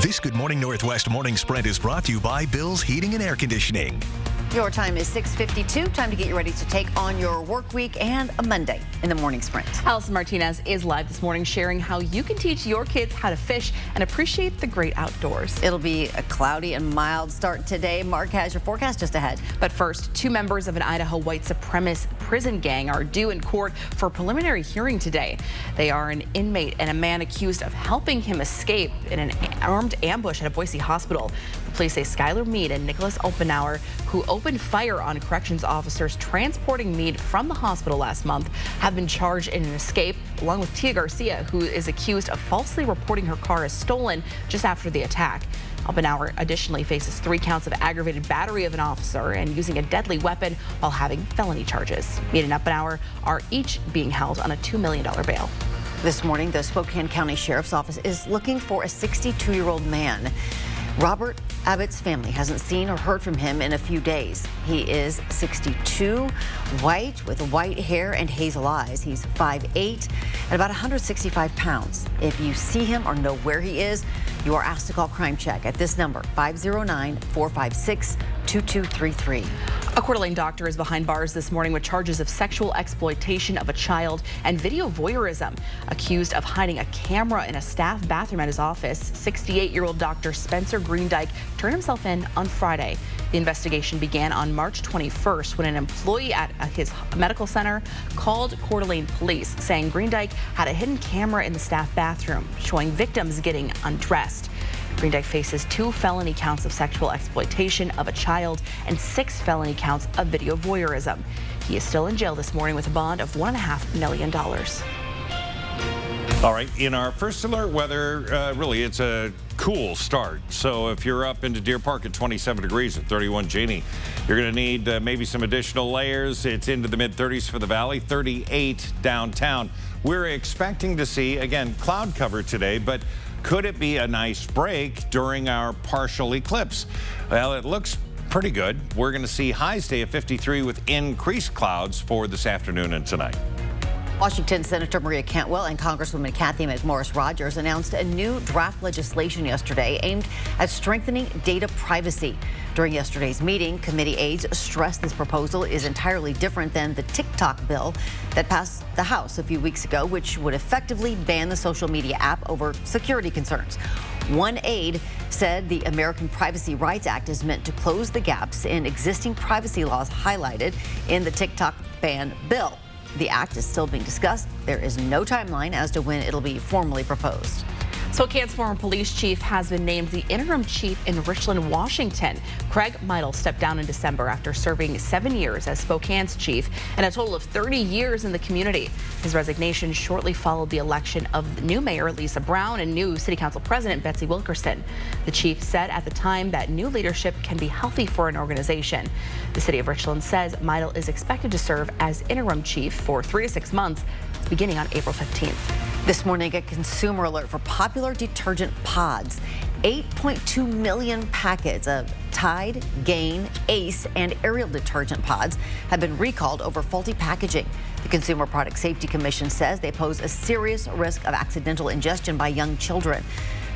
This Good Morning Northwest morning sprint is brought to you by Bill's Heating and Air Conditioning. Your time is 6:52. Time to get you ready to take on your work week and a Monday in the morning sprint. Allison Martinez is live this morning sharing how you can teach your kids how to fish and appreciate the great outdoors. It'll be a cloudy and mild start today. Mark has your forecast just ahead. But first, two members of an Idaho white supremacist prison gang are due in court for a preliminary hearing today. They are an inmate and a man accused of helping him escape in an armed ambush at a Boise hospital. The police say Skylar Mead and Nicholas Oppenauer, who opened fire on corrections officers transporting Mead from the hospital last month, have been charged in an escape, along with Tia Garcia, who is accused of falsely reporting her car as stolen just after the attack. Oppenauer additionally faces 3 counts of aggravated battery of an officer and using a deadly weapon while having felony charges. Mead and Oppenauer are each being held on a $2 million bail. This morning, the Spokane County Sheriff's Office is looking for a 62-year-old man. Robert Abbott's family hasn't seen or heard from him in a few days. He is 62, white with white hair and hazel eyes. He's 5'8" and about 165 pounds. If you see him or know where he is, you are asked to call Crime Check at this number, 509-456-2233. A Coeur d'Alene doctor is behind bars this morning with charges of sexual exploitation of a child and video voyeurism. Accused of hiding a camera in a staff bathroom at his office, 68-year-old Dr. Spencer Greendyke turned himself in on Friday. The investigation began on March 21st when an employee at his medical center called Coeur d'Alene police saying Greendyke had a hidden camera in the staff bathroom showing victims getting undressed. Greendyke faces 2 felony counts of sexual exploitation of a child and 6 felony counts of video voyeurism. He is still in jail this morning with a bond of $1.5 million. All right, in our first alert weather, really, it's a cool start. So if you're up into Deer Park at 27 degrees at 31 Genie, you're going to need maybe some additional layers. It's into the mid-30s for the valley, 38 downtown. We're expecting to see, again, cloud cover today, but could it be a nice break during our partial eclipse? Well, it looks pretty good. We're going to see highs stay at 53 with increased clouds for this afternoon and tonight. Washington Senator Maria Cantwell and Congresswoman Kathy McMorris Rodgers announced a new draft legislation yesterday aimed at strengthening data privacy. During yesterday's meeting, committee aides stressed this proposal is entirely different than the TikTok bill that passed the House a few weeks ago, which would effectively ban the social media app over security concerns. One aide said the American Privacy Rights Act is meant to close the gaps in existing privacy laws highlighted in the TikTok ban bill. The act is still being discussed. There is no timeline as to when it'll be formally proposed. Spokane's former police chief has been named the interim chief in Richland, Washington. Craig Meidel stepped down in December after serving 7 years as Spokane's chief and a total of 30 years in the community. His resignation shortly followed the election of new mayor Lisa Brown and new city council president Betsy Wilkerson. The chief said at the time that new leadership can be healthy for an organization. The city of Richland says Meidel is expected to serve as interim chief for 3 to 6 months, beginning on April 15th. This morning, a consumer alert for popular detergent pods. 8.2 million packets of Tide, Gain, Ace, and Ariel detergent pods have been recalled over faulty packaging. The Consumer Product Safety Commission says they pose a serious risk of accidental ingestion by young children.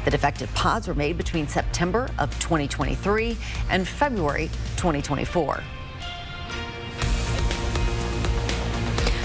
The defective pods were made between September of 2023 and February 2024.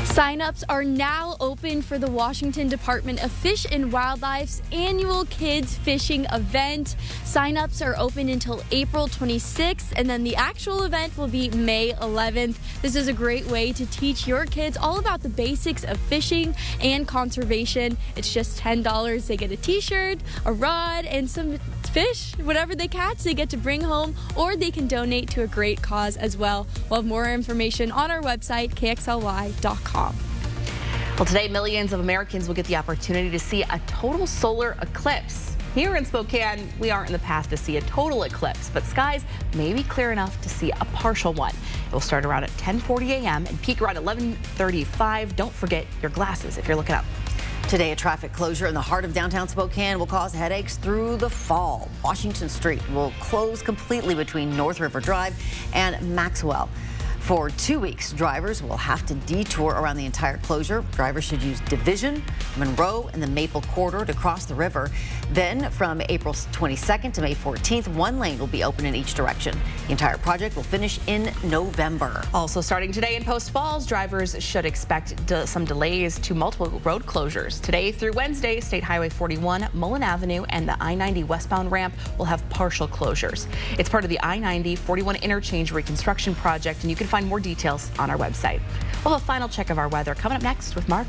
Sign-ups are now open for the Washington Department of Fish and Wildlife's annual Kids Fishing event. Sign-ups are open until April 26th, and then the actual event will be May 11th. This is a great way to teach your kids all about the basics of fishing and conservation. It's just $10. They get a t-shirt, a rod, and some fish. Whatever they catch, they get to bring home, or they can donate to a great cause as well. We'll have more information on our website, kxly.com. Well, today, millions of Americans will get the opportunity to see a total solar eclipse. Here in Spokane, we aren't in the path to see a total eclipse, but skies may be clear enough to see a partial one. It will start around at 10:40 a.m. and peak around 11:35. Don't forget your glasses if you're looking up. Today, a traffic closure in the heart of downtown Spokane will cause headaches through the fall. Washington Street will close completely between North River Drive and Maxwell. For 2 weeks, drivers will have to detour around the entire closure. Drivers should use Division, Monroe, and the Maple Corridor to cross the river. Then from April 22nd to May 14th, one lane will be open in each direction. The entire project will finish in November. Also starting today in Post Falls, drivers should expect some delays to multiple road closures. Today through Wednesday, State Highway 41, Mullen Avenue, and the I-90 westbound ramp will have partial closures. It's part of the I-90 41 interchange reconstruction project, and you can find more details on our website. We'll have a final check of our weather coming up next with Mark.